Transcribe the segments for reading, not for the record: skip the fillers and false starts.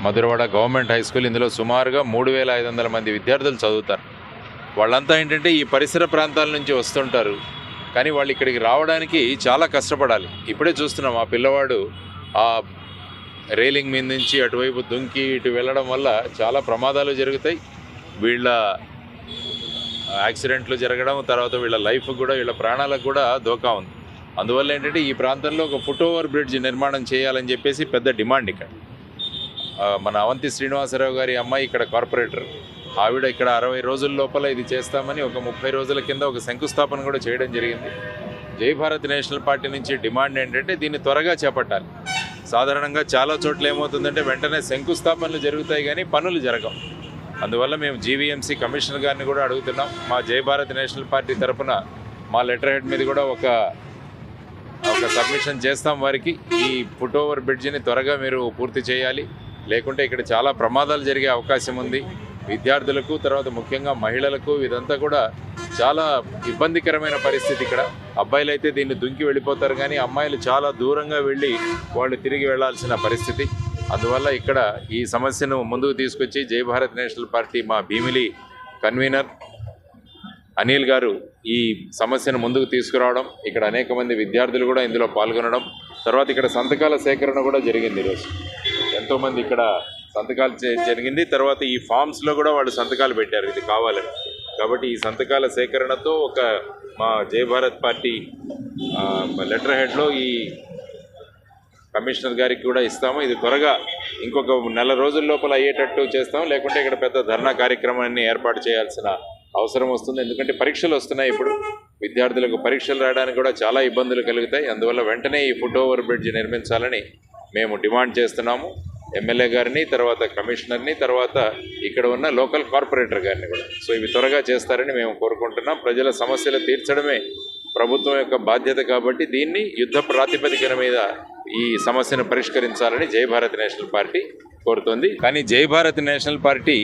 Madhurawada government high school. ఇందులో సుమారుగా 3500 మంది విద్యార్థులు చదువుతారు. వాళ్ళంతా ఏంటంటే ఈ పరిసర ప్రాంతాల నుంచి వస్తుంటారు, కానీ వాళ్ళు ఇక్కడికి రావడానికి చాలా కష్టపడాలి. ఇప్పుడే చూస్తున్నాం, ఆ పిల్లవాడు ఆ రైలింగ్ మీద నుంచి అటువైపు దుంకి ఇటు వెళ్ళడం వల్ల చాలా ప్రమాదాలు జరుగుతాయి. వీళ్ళ యాక్సిడెంట్లు జరగడం, తర్వాత వీళ్ళ లైఫ్ కూడా, వీళ్ళ ప్రాణాలకు కూడా దోకా ఉంది. అందువల్ల ఏంటంటే ఈ ప్రాంతంలో ఒక ఫుట్ ఓవర్ బ్రిడ్జ్ నిర్మాణం చేయాలని చెప్పేసి పెద్ద డిమాండ్ ఇక్కడ. మన అవంతి శ్రీనివాసరావు గారి అమ్మాయి ఇక్కడ కార్పొరేటర్, ఆవిడ ఇక్కడ 60 రోజుల లోపల ఇది చేస్తామని ఒక 30 రోజుల కింద ఒక శంకుస్థాపన కూడా చేయడం జరిగింది. జై భారత్ నేషనల్ పార్టీ నుంచి డిమాండ్ ఏంటంటే దీన్ని త్వరగా చేపట్టాలి. సాధారణంగా చాలా చోట్ల ఏమవుతుందంటే వెంటనే శంకుస్థాపనలు జరుగుతాయి కానీ పనులు జరగవు. అందువల్ల మేము జీవీఎంసీ కమిషనర్ గారిని కూడా అడుగుతున్నాం. మా జై భారత్ నేషనల్ పార్టీ తరఫున మా లెటర్ హెడ్ మీద కూడా ఒక సబ్మిషన్ చేస్తాం వారికి. ఈ ఫుట్ ఓవర్ బ్రిడ్జిని త్వరగా మీరు పూర్తి చేయాలి, లేకుంటే ఇక్కడ చాలా ప్రమాదాలు జరిగే అవకాశం ఉంది. విద్యార్థులకు, తర్వాత ముఖ్యంగా మహిళలకు ఇదంతా కూడా చాలా ఇబ్బందికరమైన పరిస్థితి. ఇక్కడ అబ్బాయిలు అయితే దీన్ని దుంకి వెళ్ళిపోతారు, కానీ అమ్మాయిలు చాలా దూరంగా వెళ్ళి వాళ్ళు తిరిగి వెళ్లాల్సిన పరిస్థితి. అందువల్ల ఇక్కడ ఈ సమస్యను ముందుకు తీసుకొచ్చి జై భారత్ నేషనల్ పార్టీ మా భీమిలి కన్వీనర్ అనిల్ గారు ఈ సమస్యను ముందుకు తీసుకురావడం, ఇక్కడ అనేక మంది విద్యార్థులు కూడా ఇందులో పాల్గొనడం, తర్వాత ఇక్కడ సంతకాల సేకరణ కూడా జరిగింది. ఈరోజు ఎంతోమంది ఇక్కడ సంతకాలు జరిగింది. తర్వాత ఈ ఫామ్స్లో కూడా వాళ్ళు సంతకాలు పెట్టారు ఇది కావాలని. కాబట్టి ఈ సంతకాల సేకరణతో ఒక మా జై భారత్ పార్టీ లెటర్ హెడ్లో ఈ కమిషనర్ గారికి కూడా ఇస్తాము. ఇది త్వరగా ఇంకొక నెల రోజుల లోపల అయ్యేటట్టు చేస్తాము, లేకుంటే ఇక్కడ పెద్ద ధర్నా కార్యక్రమాన్ని ఏర్పాటు చేయాల్సిన అవసరం వస్తుంది. ఎందుకంటే పరీక్షలు వస్తున్నాయి, ఇప్పుడు విద్యార్థులకు పరీక్షలు రాయడానికి కూడా చాలా ఇబ్బందులు కలుగుతాయి. అందువల్ల వెంటనే ఈ ఫుట్ ఓవర్ బ్రిడ్జ్ నిర్మించాలని మేము డిమాండ్ చేస్తున్నాము. ఎమ్మెల్యే గారిని, తర్వాత కమిషనర్ని, తర్వాత ఇక్కడ ఉన్న లోకల్ కార్పొరేటర్ గారిని కూడా. సో ఇవి త్వరగా చేస్తారని మేము కోరుకుంటున్నాం. ప్రజల సమస్యలు తీర్చడమే ప్రభుత్వం యొక్క బాధ్యత, కాబట్టి దీన్ని యుద్ధ ప్రాతిపదికన మీద ఈ సమస్యను పరిష్కరించాలని జై భారత్ నేషనల్ పార్టీ కోరుతోంది. కానీ జై Bharat national party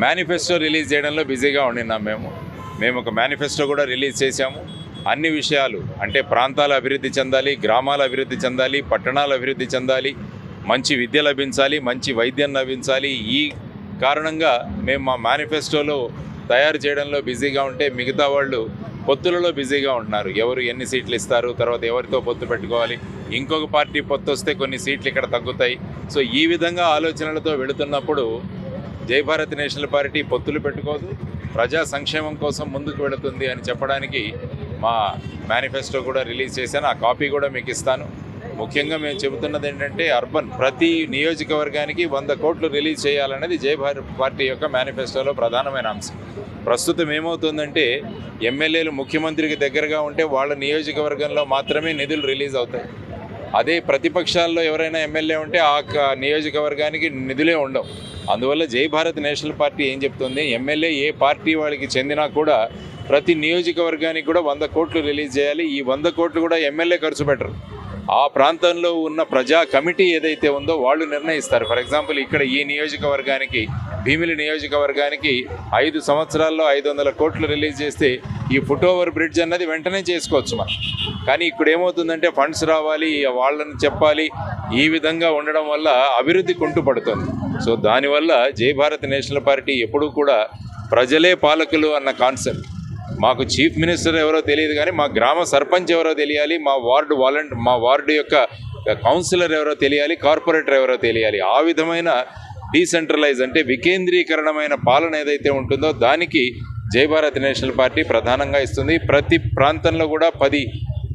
manifesto release చేయడంలో బిజీగా ఉండినాం. మేము ఒక మేనిఫెస్టో కూడా రిలీజ్ చేశాము. అన్ని విషయాలు అంటే ప్రాంతాలు అభివృద్ధి చెందాలి, గ్రామాలు అభివృద్ధి చెందాలి, పట్టణాలు అభివృద్ధి చెందాలి, మంచి విద్య లభించాలి, మంచి వైద్యం లభించాలి. ఈ కారణంగా మేము మా మేనిఫెస్టోలో తయారు చేయడంలో బిజీగా ఉంటే మిగతా వాళ్ళు పొత్తులలో బిజీగా ఉంటున్నారు. ఎవరు ఎన్ని సీట్లు ఇస్తారు, తర్వాత ఎవరితో పొత్తు పెట్టుకోవాలి, ఇంకొక పార్టీ పొత్తు వస్తే కొన్ని సీట్లు ఇక్కడ తగ్గుతాయి. సో ఈ విధంగా ఆలోచనలతో వెళుతున్నప్పుడు జై భారత్ నేషనల్ పార్టీ పొత్తులు పెట్టుకోదు, ప్రజా సంక్షేమం కోసం ముందుకు వెళుతుంది అని చెప్పడానికి మా మేనిఫెస్టో కూడా రిలీజ్ చేశాను. ఆ కాపీ కూడా మీకు ఇస్తాను. ముఖ్యంగా మేము చెబుతున్నది ఏంటంటే అర్బన్ ప్రతి నియోజకవర్గానికి 100 కోట్లు రిలీజ్ చేయాలనేది జై భారత్ పార్టీ యొక్క మేనిఫెస్టోలో ప్రధానమైన అంశం. ప్రస్తుతం ఏమవుతుందంటే ఎమ్మెల్యేలు ముఖ్యమంత్రికి దగ్గరగా ఉంటే వాళ్ళ నియోజకవర్గంలో మాత్రమే నిధులు రిలీజ్ అవుతాయి. అదే ప్రతిపక్షాల్లో ఎవరైనా ఎమ్మెల్యే ఉంటే ఆ నియోజకవర్గానికి నిధులే ఉండవు. అందువల్ల జై భారత్ నేషనల్ పార్టీ ఏం చెప్తుంది, ఎమ్మెల్యే ఏ పార్టీ వాళ్ళకి చెందినా కూడా ప్రతి నియోజకవర్గానికి కూడా 100 కోట్లు రిలీజ్ చేయాలి. ఈ 100 కోట్లు కూడా ఎమ్మెల్యే ఖర్చు పెట్టరు, ఆ ప్రాంతంలో ఉన్న ప్రజా కమిటీ ఏదైతే ఉందో వాళ్ళు నిర్ణయిస్తారు. ఫర్ ఎగ్జాంపుల్ ఇక్కడ ఈ నియోజకవర్గానికి, భీమిలి నియోజకవర్గానికి 5 సంవత్సరాల్లో 500 కోట్లు రిలీజ్ చేస్తే ఈ ఫుట్ ఓవర్ బ్రిడ్జ్ అన్నది వెంటనే చేసుకోవచ్చు మనం. కానీ ఇక్కడ ఏమవుతుందంటే ఫండ్స్ రావాలి, వాళ్ళని చెప్పాలి, ఈ విధంగా ఉండడం వల్ల అభివృద్ధి కుంటుపడుతుంది. సో దానివల్ల జై భారత్ నేషనల్ పార్టీ ఎప్పుడూ కూడా ప్రజలే పాలకులు అన్న కాన్సెప్ట్. మాకు చీఫ్ మినిస్టర్ ఎవరో తెలియదు, కానీ మా గ్రామ సర్పంచ్ ఎవరో తెలియాలి, మా వార్డు యొక్క కౌన్సిలర్ ఎవరో తెలియాలి, కార్పొరేటర్ ఎవరో తెలియాలి. ఆ విధమైన డీసెంట్రలైజ్ అంటే వికేంద్రీకరణమైన పాలన ఏదైతే ఉంటుందో దానికి జై భారత్ నేషనల్ పార్టీ ప్రధానంగా ఇస్తుంది. ప్రతి ప్రాంతంలో కూడా 10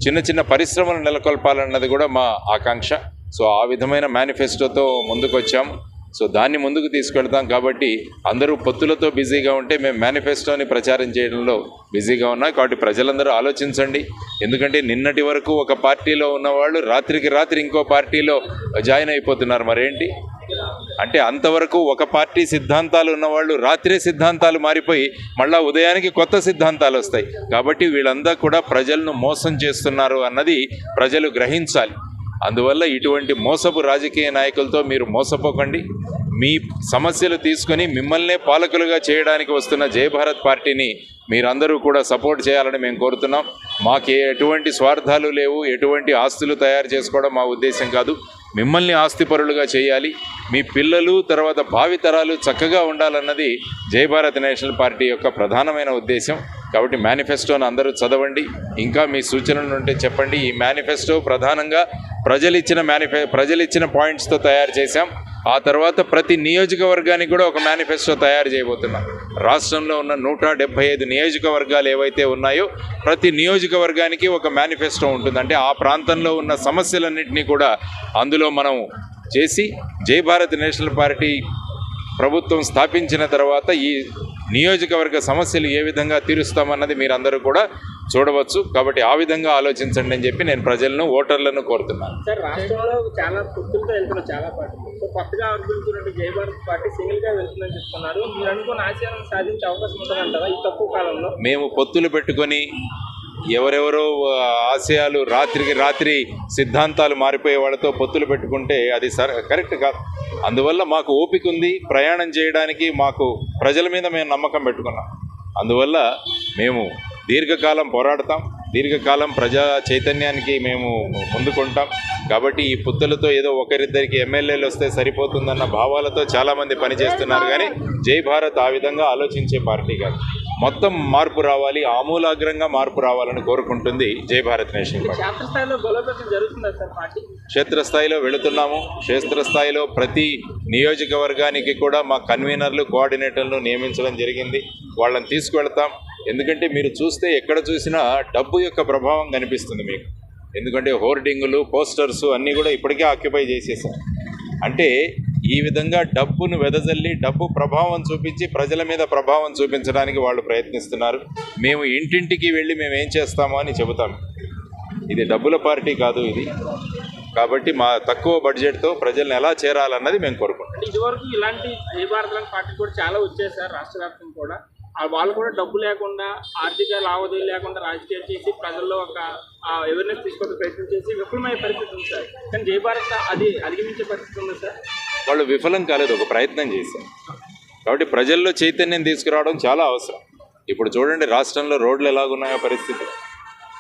చిన్న చిన్న పరిశ్రమలు నెలకొల్పాలన్నది కూడా మా ఆకాంక్ష. సో ఆ విధమైన మేనిఫెస్టోతో ముందుకు వచ్చాము. సో దాన్ని ముందుకు తీసుకెళ్తాం. కాబట్టి అందరూ పొత్తులతో బిజీగా ఉంటే మేము మేనిఫెస్టోని ప్రచారం చేయడంలో బిజీగా ఉన్నాం. కాబట్టి ప్రజలందరూ ఆలోచించండి. ఎందుకంటే నిన్నటి వరకు ఒక పార్టీలో ఉన్నవాళ్ళు రాత్రికి రాత్రి ఇంకో పార్టీలో జాయిన్ అయిపోతున్నారు. మరేంటి అంటే అంతవరకు ఒక పార్టీ సిద్ధాంతాలు ఉన్నవాళ్ళు రాత్రే సిద్ధాంతాలు మారిపోయి మళ్ళా ఉదయానికి కొత్త సిద్ధాంతాలు వస్తాయి. కాబట్టి వీళ్ళందరూ కూడా ప్రజలను మోసం చేస్తున్నారు అన్నది ప్రజలు గ్రహించాలి. అందువల్ల ఇటువంటి మోసపు రాజకీయ నాయకులతో మీరు మోసపోకండి. మీ సమస్యలు తీసుకొని మిమ్మల్నే పాలకులుగా చేయడానికి వస్తున్న జై భారత్ పార్టీని మీరందరూ కూడా సపోర్ట్ చేయాలని మేము కోరుతున్నాం. మాకు ఎటువంటి స్వార్థాలు లేవు, ఎటువంటి ఆస్తులు తయారు చేసుకోవడం మా ఉద్దేశం కాదు. మిమ్మల్ని ఆస్తిపరులుగా చేయాలి, మీ పిల్లలు తర్వాత భావితరాలు చక్కగా ఉండాలన్నది జై భారత్ నేషనల్ పార్టీ యొక్క ప్రధానమైన ఉద్దేశం. కాబట్టి మేనిఫెస్టోను అందరూ చదవండి, ఇంకా మీ సూచనలు ఉంటే చెప్పండి. ఈ మేనిఫెస్టో ప్రధానంగా ప్రజలిచ్చిన పాయింట్స్తో తయారు చేశాం. ఆ తర్వాత ప్రతి నియోజకవర్గానికి కూడా ఒక మేనిఫెస్టో తయారు చేయబోతున్నాం. రాష్ట్రంలో ఉన్న 175 నియోజకవర్గాలు ఏవైతే ఉన్నాయో ప్రతి నియోజకవర్గానికి ఒక మేనిఫెస్టో ఉంటుంది. అంటే ఆ ప్రాంతంలో ఉన్న సమస్యలన్నింటినీ కూడా అందులో మనం చేసి జై భారత్ నేషనల్ పార్టీ ప్రభుత్వం స్థాపించిన తర్వాత ఈ నియోజకవర్గ సమస్యలు ఏ విధంగా తీరుస్తామన్నది మీరందరూ కూడా చూడవచ్చు. కాబట్టి ఆ విధంగా ఆలోచించండి అని చెప్పి నేను ప్రజలను, ఓటర్లను కోరుతున్నాను. సార్, రాష్ట్రంలో చాలా పొత్తులతో వెళ్తున్న చాలా పార్టీలు, సో కొత్తగా ఆవిర్భవించినట్టు జై భారత్ పార్టీ సింగిల్గా వెళ్తుందని చెప్తున్నారు. మీరు అనుకున్న ఆశయాలను సాధించే అవకాశం ఉంటుందంటారా ఈ తక్కువ కాలంలో? మేము పొత్తులు పెట్టుకొని ఎవరెవరో ఆశయాలు రాత్రికి రాత్రి సిద్ధాంతాలు మారిపోయే వాళ్ళతో పొత్తులు పెట్టుకుంటే అది కరెక్ట్ కాదు. అందువల్ల మాకు ఓపిక ఉంది ప్రయాణం చేయడానికి, మాకు ప్రజల మీద మేము నమ్మకం పెట్టుకున్నాం. అందువల్ల మేము దీర్ఘకాలం పోరాడతాం, దీర్ఘకాలం ప్రజా చైతన్యానికి మేము ముందుకుంటాం. కాబట్టి ఈ పొత్తులతో ఏదో ఒకరిద్దరికి ఎమ్మెల్యేలు వస్తే సరిపోతుందన్న భావాలతో చాలామంది పనిచేస్తున్నారు. కానీ జై భారత్ ఆ విధంగా ఆలోచించే పార్టీ కాదు. మొత్తం మార్పు రావాలి, ఆమూలాగ్రంగా మార్పు రావాలని కోరుకుంటుంది జై భారత్ నేషనల్ పార్టీ. క్షేత్రస్థాయిలో బలోపేతం జరుగుతుందా సార్ పార్టీ? క్షేత్రస్థాయిలో వెళుతున్నాము. క్షేత్రస్థాయిలో ప్రతి నియోజకవర్గానికి కూడా మా కన్వీనర్లు, కోఆర్డినేటర్లు నియమించడం జరిగింది. వాళ్ళని తీసుకువెళ్తాం. ఎందుకంటే మీరు చూస్తే ఎక్కడ చూసినా డబ్బు యొక్క ప్రభావం కనిపిస్తుంది మీకు. ఎందుకంటే హోర్డింగులు, పోస్టర్స్ అన్నీ కూడా ఇప్పటికే ఆక్యుపై చేసేసాం. అంటే ఈ విధంగా డబ్బును వెదజల్లి డబ్బు ప్రభావం చూపించి ప్రజల మీద ప్రభావం చూపించడానికి వాళ్ళు ప్రయత్నిస్తున్నారు. మేము ఇంటింటికి వెళ్ళి మేము ఏం చేస్తామో అని చెబుతాం. ఇది డబ్బుల పార్టీ కాదు ఇది. కాబట్టి మా తక్కువ బడ్జెట్తో ప్రజల్ని ఎలా చేరాలన్నది మేము కోరుకుంటాం. ఇదివరకు ఇలాంటి జై భారత్ లాంటి పార్టీ కూడా చాలా వచ్చాయి సార్ రాష్ట్ర వ్యాప్తంగా కూడా. వాళ్ళు కూడా డబ్బు లేకుండా, ఆర్థిక లావాదేవీలు లేకుండా రాజకీయాలు చేసి ప్రజల్లో ఒక అవేర్నెస్ తీసుకొచ్చే ప్రయత్నం చేసి విఫలమయ్యే పరిస్థితి ఉంది సార్. కానీ జై భారత్ అది అధిగమించే పరిస్థితి ఉంది సార్. వాళ్ళు విఫలం కాలేదు, ఒక ప్రయత్నం చేశారు. కాబట్టి ప్రజల్లో చైతన్యం తీసుకురావడం చాలా అవసరం. ఇప్పుడు చూడండి రాష్ట్రంలో రోడ్లు ఎలాగున్నాయో పరిస్థితి.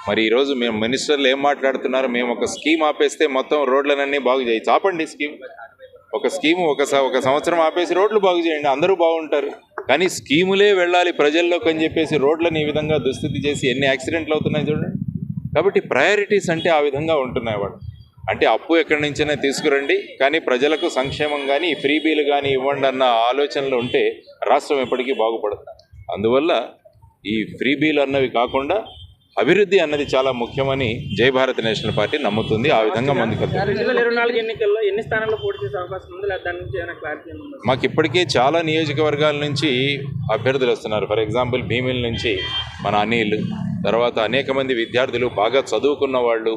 మరి ఈరోజు మేము మినిస్టర్లు ఏం మాట్లాడుతున్నారు, మేము ఒక స్కీమ్ ఆపేస్తే మొత్తం రోడ్లనన్నీ బాగు చేయి. చాపండి స్కీమ్, ఒక స్కీము ఒక సంవత్సరం ఆపేసి రోడ్లు బాగు చేయండి, అందరూ బాగుంటారు. కానీ స్కీములే వెళ్ళాలి ప్రజల్లోకి అని చెప్పేసి రోడ్లను ఈ విధంగా దుస్థితి చేసి ఎన్ని యాక్సిడెంట్లు అవుతున్నాయి చూడండి. కాబట్టి ప్రయారిటీస్ అంటే ఆ విధంగా ఉంటున్నాయి. వాడు అంటే అప్పు ఎక్కడి నుంచైనా తీసుకురండి, కానీ ప్రజలకు సంక్షేమం కానీ ఫ్రీబీలు కానీ ఇవ్వండి అన్న ఆలోచనలు ఉంటే రాష్ట్రం ఎప్పటికీ బాగుపడదు. అందువల్ల ఈ ఫ్రీబీలు అన్నవి కాకుండా అభివృద్ధి అన్నది చాలా ముఖ్యమని జై భారత్ నేషనల్ పార్టీ నమ్ముతుంది. ఆ విధంగా ముందుకు 2024 ఎన్నికల్లో ఎన్ని స్థానాల్లో పోటీ చేసే అవకాశం ఉంది, లేదా దాని నుంచి ఏమైనా క్లారిటీ ఉందా? మాకు ఇప్పటికే చాలా నియోజకవర్గాల నుంచి అభ్యర్థులు వస్తున్నారు. ఫర్ ఎగ్జాంపుల్ భీమిల నుంచి మన అనిల్, తర్వాత అనేక మంది విద్యార్థులు, బాగా చదువుకున్న వాళ్ళు,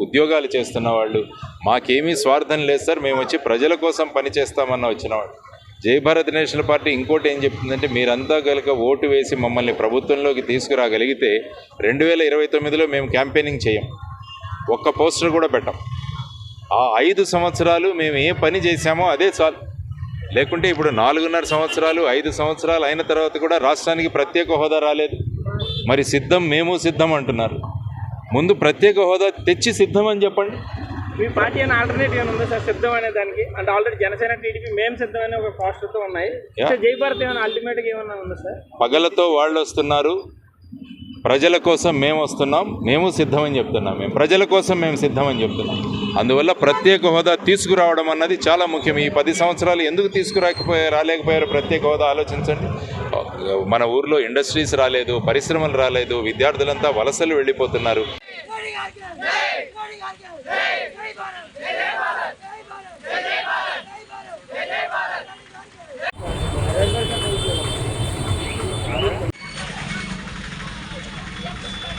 ఉద్యోగాలు చేస్తున్న వాళ్ళు. మాకేమీ స్వార్థం లేదు సార్, మేము వచ్చి ప్రజల కోసం పనిచేస్తామన్న వచ్చినవాళ్ళు. జై భారత్ నేషనల్ పార్టీ ఇంకోటి ఏం చెప్తుందంటే, మీరంతా కనుక ఓటు వేసి మమ్మల్ని ప్రభుత్వంలోకి తీసుకురాగలిగితే 2029లో మేము క్యాంపెయినింగ్ చేయం, ఒక్క పోస్టర్ కూడా పెట్టాం. ఆ 5 సంవత్సరాలు మేము ఏ పని చేశామో అదే చాలు. లేకుంటే ఇప్పుడు 4.5 సంవత్సరాలు, 5 సంవత్సరాలు అయిన తర్వాత కూడా రాష్ట్రానికి ప్రత్యేక హోదా రాలేదు. మరి మేము సిద్ధం అంటున్నారు. ముందు ప్రత్యేక హోదా తెచ్చి సిద్ధం అని చెప్పండి. మీ పార్టీ అయినా ఆల్టర్నేటివ్ ఏమైనా ఉందా సార్ సిద్ధం అనే దానికి? అంటే ఆల్రెడీ జనసేన, టీడీపీ మేము సిద్ధం అనే ఒక పోస్టర్తో ఉన్నాయి. జై భారత్ ఏమైనా అల్టిమేట్గా ఏమన్నా ఉందా సార్? పగలతో వాళ్ళు వస్తున్నారు, ప్రజల కోసం మేము వస్తున్నాం, మేము సిద్ధమని చెప్తున్నాం. మేము ప్రజల కోసం మేము సిద్ధమని చెప్తున్నాం. అందువల్ల ప్రత్యేక హోదా తీసుకురావడం అన్నది చాలా ముఖ్యం. ఈ 10 సంవత్సరాలు ఎందుకు రాలేకపోయారు ప్రత్యేక హోదా ఆలోచించండి. మన ఊర్లో ఇండస్ట్రీస్ రాలేదు, పరిశ్రమలు రాలేదు, విద్యార్థులంతా వలసలు వెళ్ళిపోతున్నారు.